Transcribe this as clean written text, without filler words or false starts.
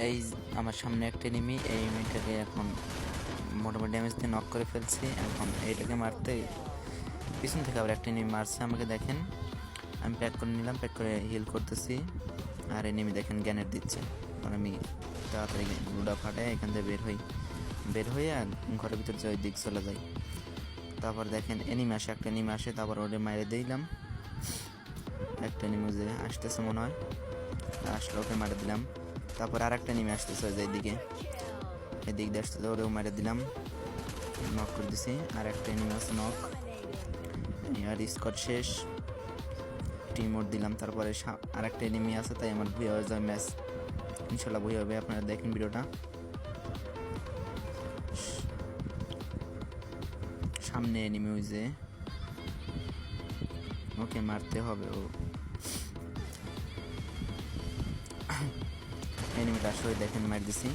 এই আমার সামনে একটা এনিমি, এই এনিমিটাকে এখন মোটামুটি ড্যামেজ দিয়ে নক করে ফেলছি। এখন এইটাকে মারতে পিছন থেকে আবার একটা এনিমি মারছে আমাকে, দেখেন। আমি প্যাক করে নিলাম, প্যাক করে হিল করতেছি। আর এনিমি দেখেন গ্যানেট দিচ্ছে। এখন আমি তাড়াতাড়ি গ্লুডা ফাটায় এখান থেকে বের হয়ে আর ঘরের ভিতর যে ওই দিক চলে যাই। তারপর দেখেন এনিমি আসে, একটা এনিমি আসে, তারপর ওরে মাইরে দিলাম। একটা এনিমি যে আসতেছে মনে হয়, আসলে ওকে মারে দিলাম। তারপর আর একটা এনিমি আসতেছে ওই যে এদিক দিয়ে আসতেছে, ওরেও মারে দিলাম, নক করে দিছি। আর একটা এনিমি আছে নক। আর স্কট শেষ, টিম মোড দিলাম। তারপরে আর একটা এনিমি আছে, তাই আমার ভুয়া হয়ে যায় ম্যাচ। ইনশাল্লাহ ভুয়া হবে, আপনারা দেখেন ভিডিওটা। সামনে এনিমি, ওই যে ওকে মারতে হবে। ও এনিমিটা আসলে দেখেন মার দিছি।